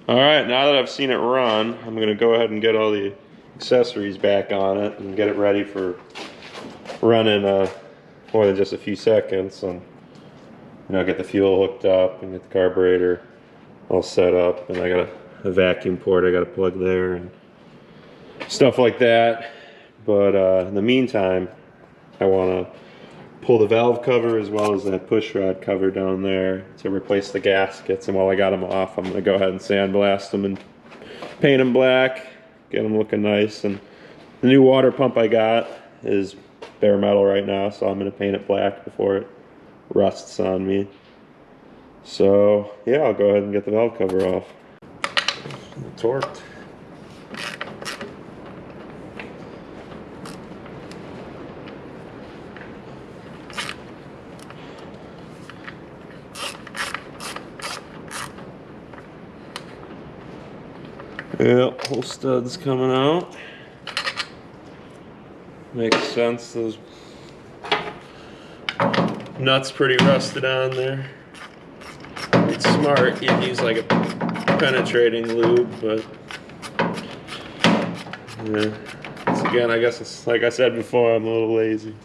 Alright, now that I've seen it run, I'm going to go ahead and get all the accessories back on it and get it ready for running more than just a few seconds. And get the fuel hooked up and get the carburetor all set up. And I got a vacuum port I got to plug there and stuff like that. But in the meantime, I want to pull the valve cover as well as that push rod cover down there to replace the gaskets. And while I got them off, I'm going to go ahead and sandblast them and paint them black, get them looking nice. And the new water pump I got is bare metal right now, so I'm going to paint it black before it rusts on me. So yeah, I'll go ahead and get the valve cover off. Torqued. Yep, whole stud's coming out. Makes sense, those nuts pretty rusted on there. It's smart, you'd use like a penetrating lube, but yeah. Again, I guess it's like I said before, I'm a little lazy.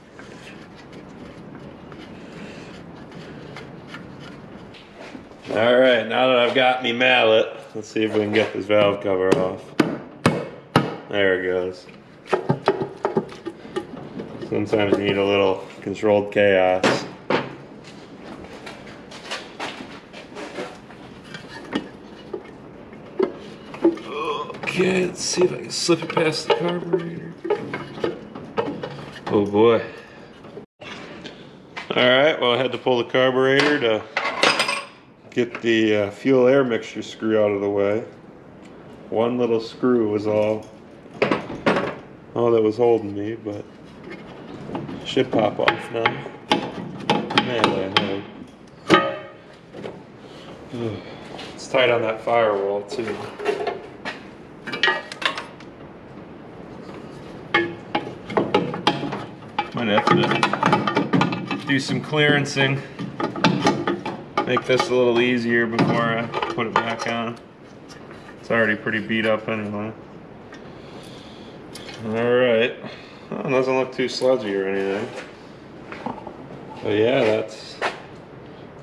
Alright, now that I've got me mallet, let's see if we can get this valve cover off. There it goes. Sometimes you need a little controlled chaos. Okay, let's see if I can slip it past the carburetor. Oh boy. Alright, well I had to pull the carburetor to get the fuel air mixture screw out of the way. One little screw was all that was holding me, but it should pop off now. Man, it's tight on that firewall too. Might have to do some clearancing. Make this a little easier before I put it back on. It's already pretty beat up anyway. Alright. Well, it doesn't look too sludgy or anything. But yeah, that's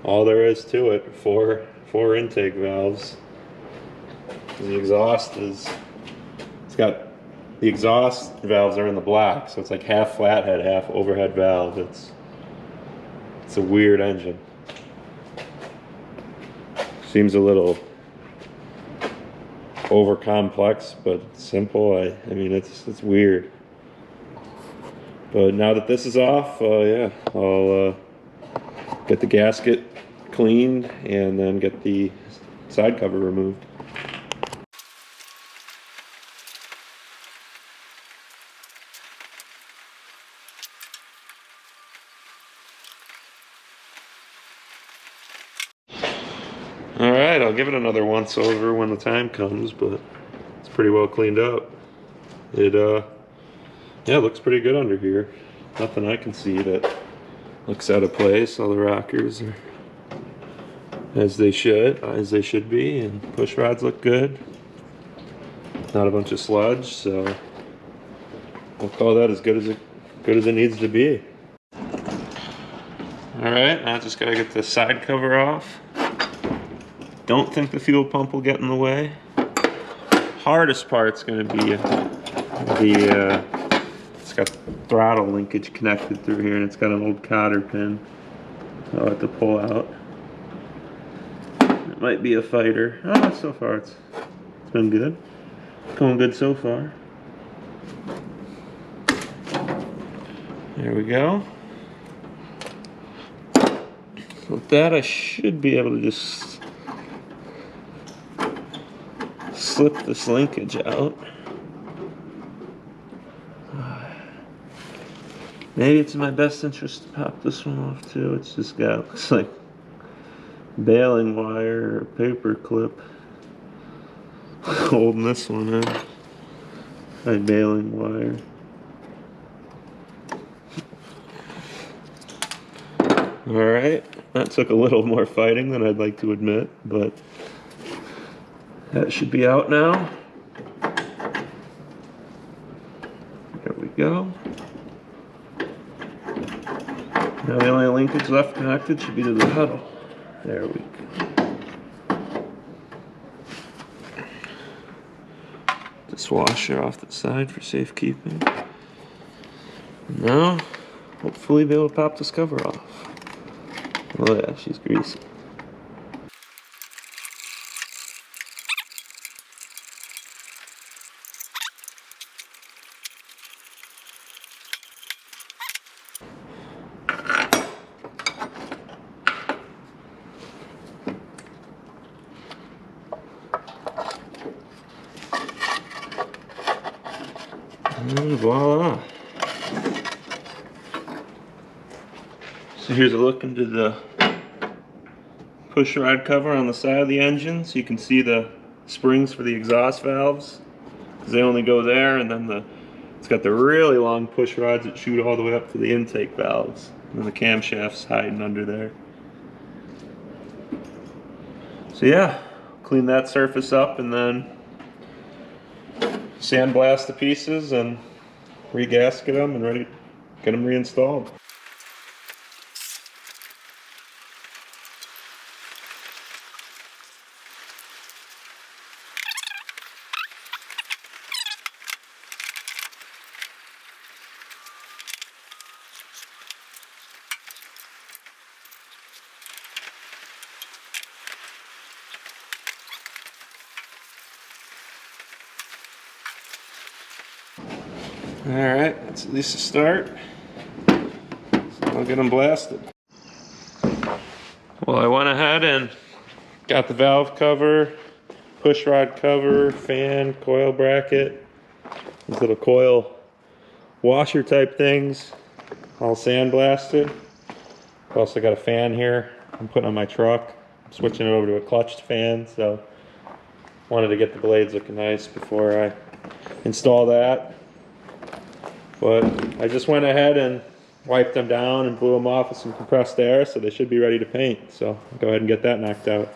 all there is to it. Four intake valves. The exhaust is, the exhaust valves are in the black, so it's like half flathead, half overhead valve. It's a weird engine. Seems a little over complex, but simple. I mean, it's weird. But now that this is off, yeah, I'll get the gasket cleaned and then get the side cover removed. Alright, I'll give it another once over when the time comes, but it's pretty well cleaned up. It yeah, it looks pretty good under here. Nothing I can see that looks out of place. All the rockers are as they should be, and push rods look good. Not a bunch of sludge, so we'll call that as good as it needs to be. Alright, now I just gotta get the side cover off. Don't think the fuel pump will get in the way. Hardest part's going to be it's got throttle linkage connected through here, and it's got an old cotter pin I'll have to pull out. It might be a fighter. Oh, so far it's been good. Going good so far. There we go. With that, I should be able to just slip this linkage out. Maybe it's in my best interest to pop this one off too. It's just got, looks like baling wire or paper clip holding this one in. My baling wire. Alright, that took a little more fighting than I'd like to admit, but That should be out now. There we go. Now the only linkage left connected should be to the pedal. There we go. This washer off the side for safekeeping. Now, hopefully be able to pop this cover off. Oh yeah, she's greasy. And voila. So here's a look into the push rod cover on the side of the engine, so you can see the springs for the exhaust valves, because they only go there, and then it's got the really long push rods that shoot all the way up to the intake valves, and the camshaft's hiding under there. So yeah, clean that surface up and then sandblast the pieces and re-gasket them and ready to get them reinstalled. Alright, that's at least a start. So I'll get them blasted. Well, I went ahead and got the valve cover, push rod cover, fan, coil bracket, these little coil washer type things, all sandblasted. I've also got a fan here I'm putting on my truck. I'm switching it over to a clutched fan, so wanted to get the blades looking nice before I install that. But I just went ahead and wiped them down and blew them off with some compressed air, so they should be ready to paint. So I'll go ahead and get that knocked out.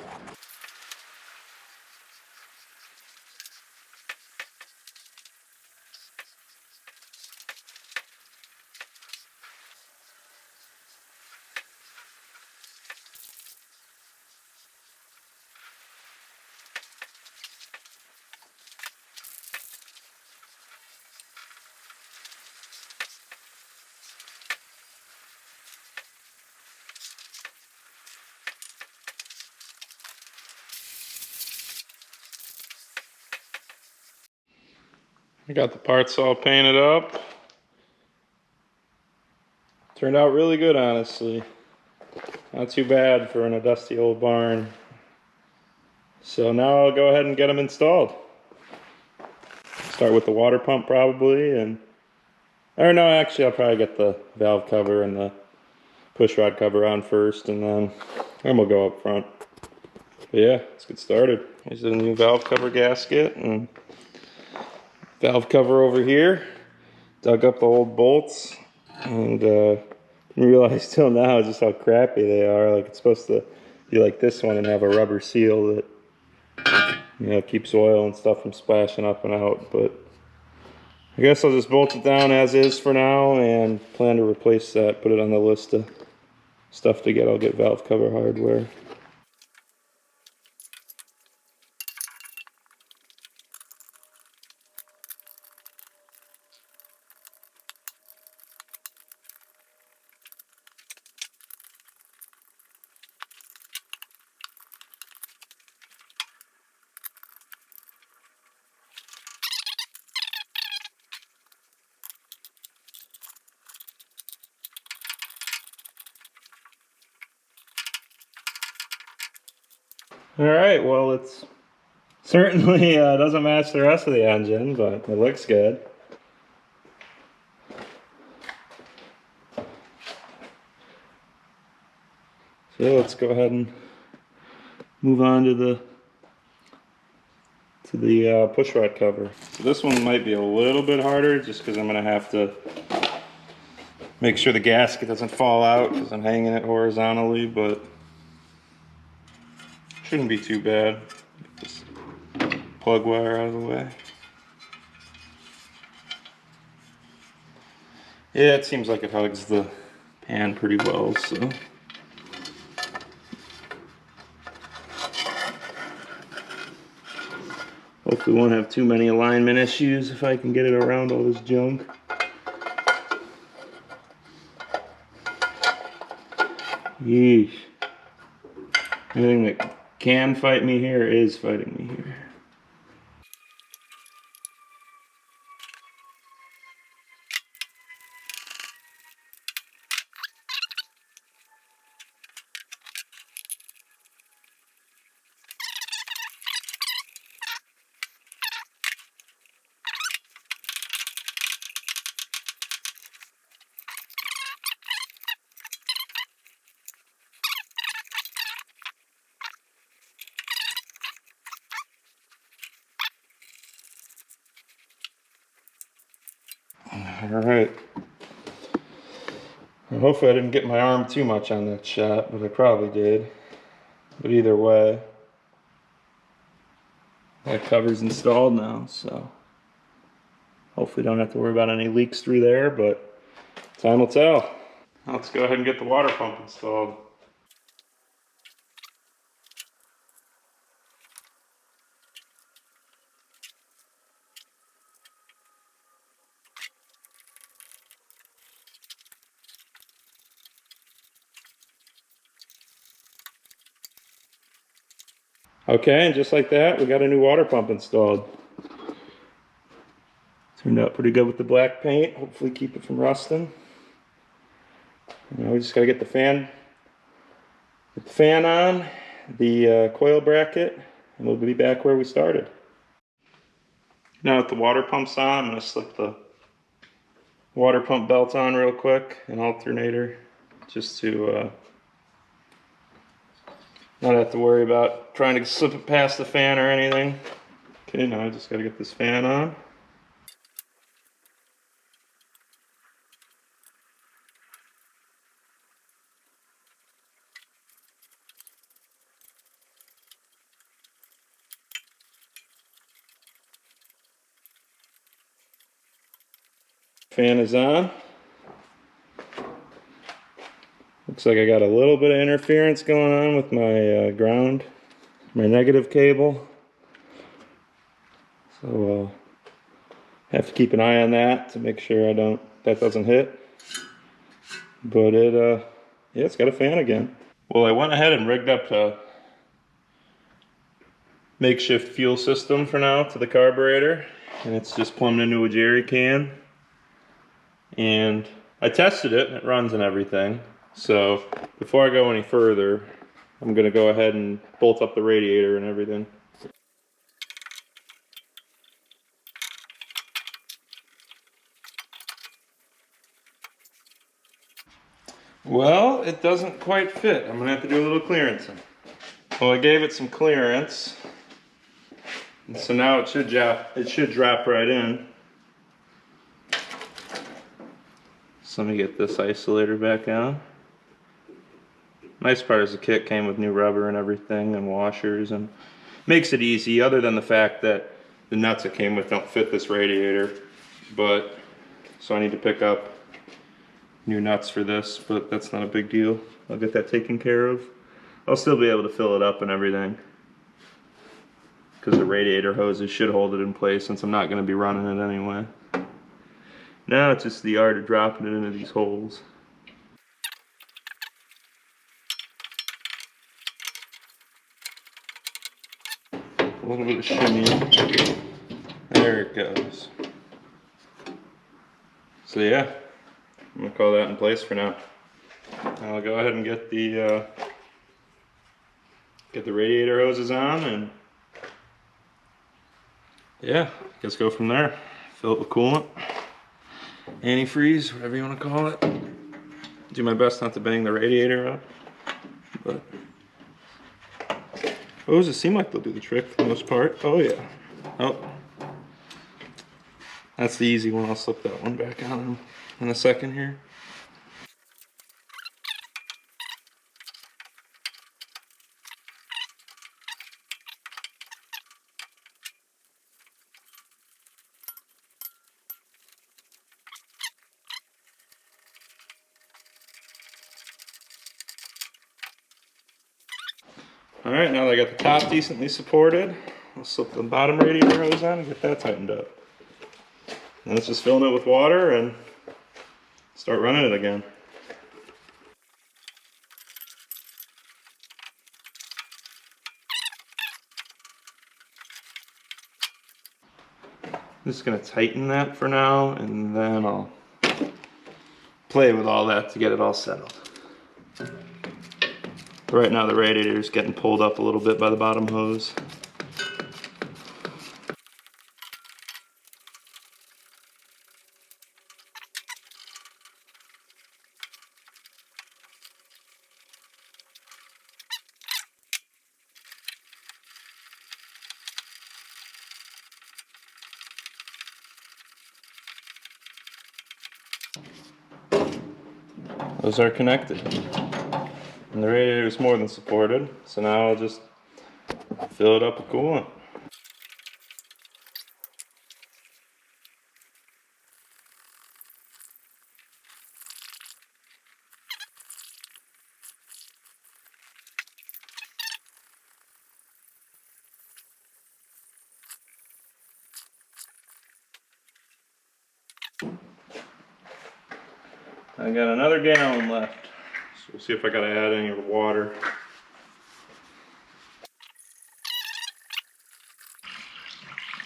I got the parts all painted up. Turned out really good, honestly. Not too bad for in a dusty old barn. So now I'll go ahead and get them installed. Start with the water pump probably, or no, actually I'll probably get the valve cover and the push rod cover on first, and then we'll go up front. But yeah, let's get started. Here's the new valve cover gasket and valve cover over here. Dug up the old bolts and realize till now just how crappy they are. Like, it's supposed to be like this one and have a rubber seal that, you know, keeps oil and stuff from splashing up and out. But I guess I'll just bolt it down as is for now and plan to replace that, put it on the list of stuff to get. I'll get valve cover hardware. Alright, well, it's certainly doesn't match the rest of the engine, but it looks good. So let's go ahead and move on to the push rod cover. So this one might be a little bit harder just because I'm going to have to make sure the gasket doesn't fall out because I'm hanging it horizontally, but shouldn't be too bad. Get this plug wire out of the way. Yeah, it seems like it hugs the pan pretty well, so. Hopefully won't have too many alignment issues if I can get it around all this junk. Yeesh. Anything that can fight me here is fighting me here. Alright. Well, hopefully I didn't get my arm too much on that shot, but I probably did. But either way, that cover's installed now, so hopefully don't have to worry about any leaks through there, but time will tell. Now let's go ahead and get the water pump installed. Okay, and just like that, we got a new water pump installed. Turned out pretty good with the black paint. Hopefully keep it from rusting. We just gotta get the fan on, the coil bracket, and we'll be back where we started. Now that the water pump's on, I'm gonna slip the water pump belt on real quick, an alternator, just to not have to worry about trying to slip it past the fan or anything. Okay, now I just gotta get this fan on. Fan is on. Looks like I got a little bit of interference going on with my ground, my negative cable. So have to keep an eye on that to make sure that doesn't hit. But yeah, it's got a fan again. Well, I went ahead and rigged up a makeshift fuel system for now to the carburetor, and it's just plumbed into a jerry can. And I tested it, and it runs and everything. So before I go any further, I'm gonna go ahead and bolt up the radiator and everything. Well, it doesn't quite fit. I'm gonna have to do a little clearancing. Well, I gave it some clearance, and so now it should drop right in. So let me get this isolator back on. Nice part is the kit came with new rubber and everything and washers, and makes it easy, other than the fact that the nuts it came with don't fit this radiator. But so I need to pick up new nuts for this, but that's not a big deal. I'll get that taken care of. I'll still be able to fill it up and everything, because the radiator hoses should hold it in place since I'm not going to be running it anyway. Now it's just the art of dropping it into these holes. A little bit of shimmy. There it goes. So yeah, I'm going to call that in place for now. I'll go ahead and get the radiator hoses on, and yeah, let's go from there. Fill it with coolant, antifreeze, whatever you want to call it. Do my best not to bang the radiator up, but hoses seem like they'll do the trick for the most part. Oh yeah. Oh, that's the easy one. I'll slip that one back on in a second here. Alright, now that I got the top decently supported, I'll slip the bottom radiator hose on and get that tightened up. And let's just fill it with water and start running it again. I'm just going to tighten that for now, and then I'll play with all that to get it all settled. Right now the radiator is getting pulled up a little bit by the bottom hose. Those are connected. And the radiator is more than supported, so now I'll just fill it up with coolant. I got another gallon left, so we'll see if I gotta add any water.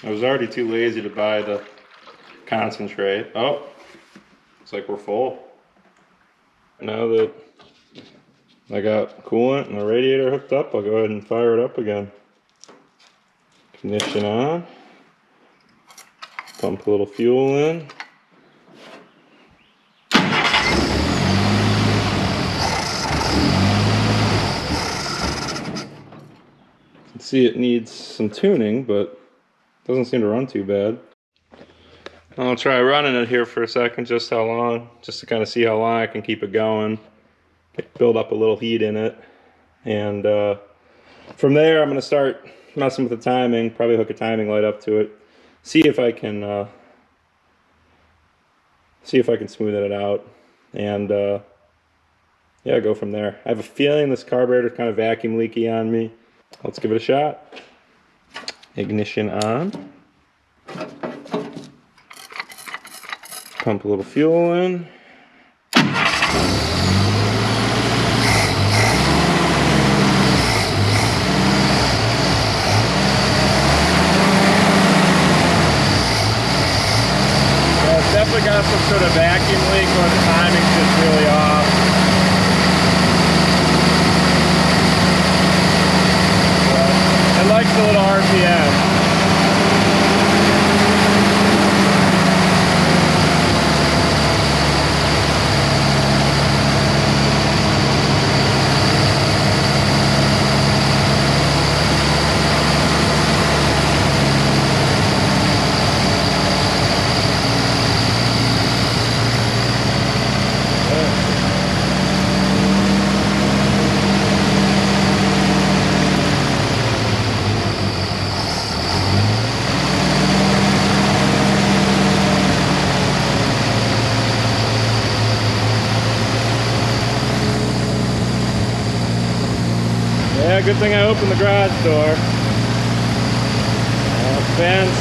I was already too lazy to buy the concentrate. Oh, looks like we're full. Now that I got coolant and the radiator hooked up, I'll go ahead and fire it up again. Ignition on. Pump a little fuel in. You can see it needs some tuning, but doesn't seem to run too bad. I'll try running it here for a second, just how long, just to kind of see how long I can keep it going. Build up a little heat in it. And from there, I'm going to start messing with the timing, probably hook a timing light up to it. See if I can smooth it out. And yeah, go from there. I have a feeling this carburetor is kind of vacuum leaky on me. Let's give it a shot. Ignition on. Pump a little fuel in. It's definitely got some sort of vacuum leak where the timing's just really off. But it likes a little RPM. Yeah, good thing I opened the garage door. Fans,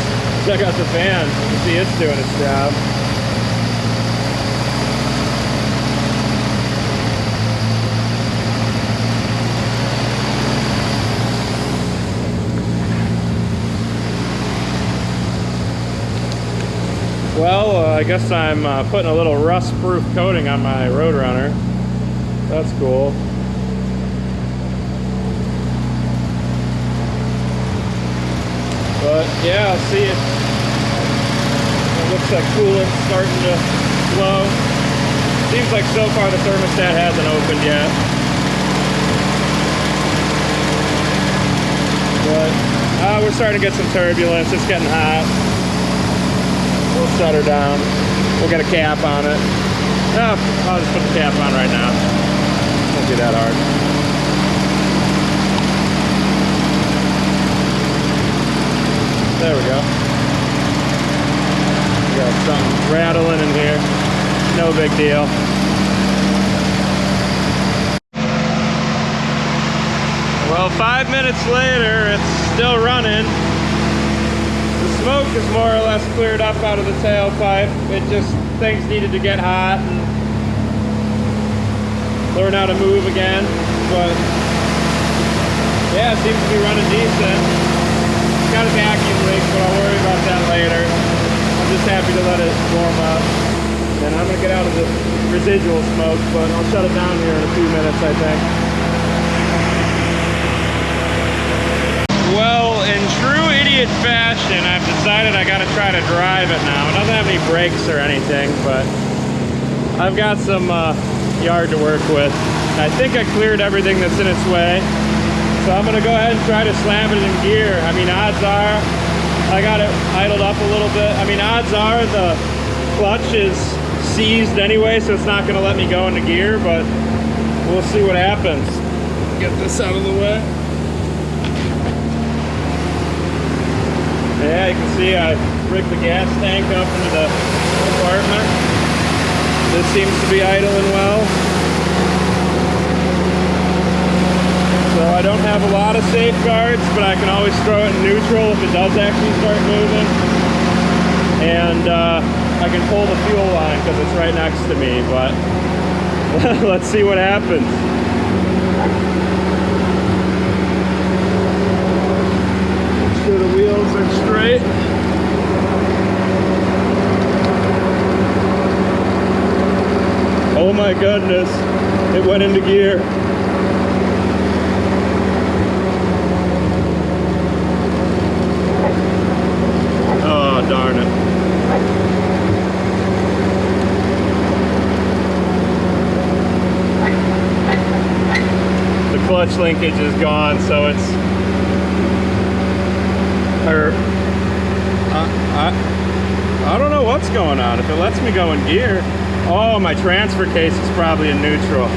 check out the fan. You can see it's doing its job. Well, I guess I'm putting a little rust-proof coating on my Roadrunner. That's cool. But yeah, I'll see it. It looks like coolant's starting to flow. Seems like so far the thermostat hasn't opened yet. But we're starting to get some turbulence. It's getting hot. We'll shut her down. We'll get a cap on it. I'll just put the cap on right now. Won't be that hard. There we go. We got something rattling in here. No big deal. Well, 5 minutes later, it's still running. The smoke is more or less cleared up out of the tailpipe. It just, things needed to get hot and learn how to move again. But yeah, it seems to be running decent. It's got a vacuum leak, but I'll worry about that later. I'm just happy to let it warm up. And I'm gonna get out of the residual smoke, but I'll shut it down here in a few minutes, I think. Well, in true idiot fashion, I've decided I gotta try to drive it now. It doesn't have any brakes or anything, but I've got some yard to work with. I think I cleared everything that's in its way. So I'm gonna go ahead and try to slam it in gear. I mean, odds are, I got it idled up a little bit. I mean, odds are the clutch is seized anyway, so it's not gonna let me go into gear, but we'll see what happens. Get this out of the way. Yeah, you can see I rigged the gas tank up into the compartment. This seems to be idling well. So I don't have a lot of safeguards, but I can always throw it in neutral if it does actually start moving. And I can pull the fuel line because it's right next to me, but let's see what happens. Make sure the wheels are straight. Oh my goodness, it went into gear. Oh, darn it. The clutch linkage is gone, so it's, I don't know what's going on. If it lets me go in gear. Oh, my transfer case is probably in neutral.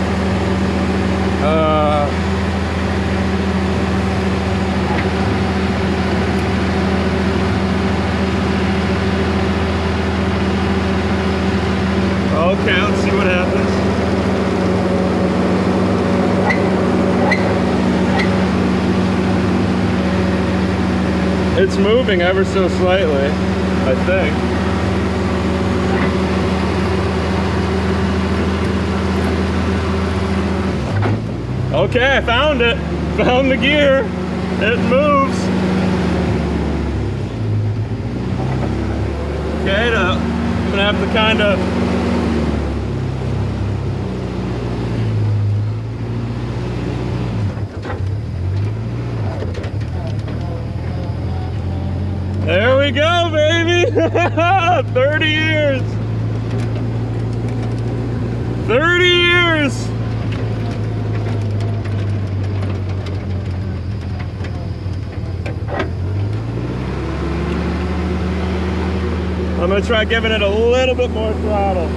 Okay, let's see what happens. It's moving ever so slightly, I think. Okay, I found it. Found the gear. It moves. Okay, I'm gonna have to kind of there we go, baby. 30 years. 30 years. I'm gonna try giving it a little bit more throttle.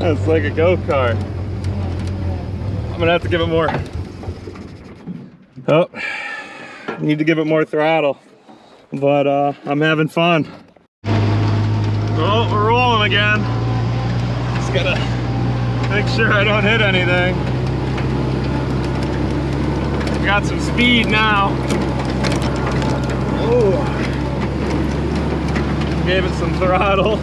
It's like a go-kart. I'm gonna have to give it more. Oh, need to give it more throttle. But I'm having fun. Oh, we're rolling again. Just gotta make sure I don't hit anything. Got some speed now. Oh, gave it some throttle.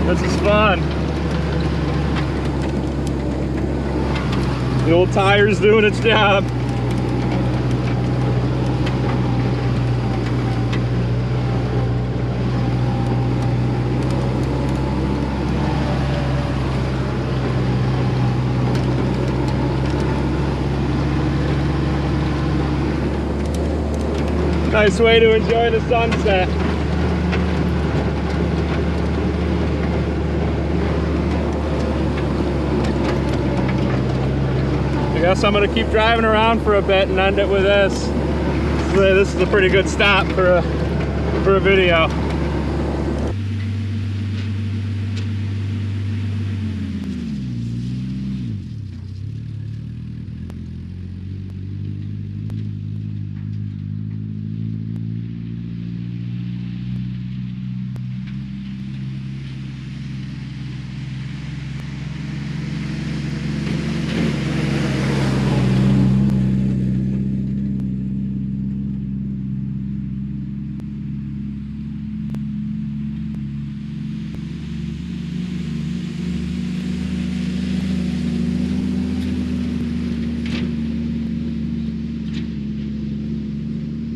This is fun. The old tire's doing its job. Nice way to enjoy the sunset. guess I'm gonna keep driving around for a bit and end it with this. This is a pretty good stop for a video.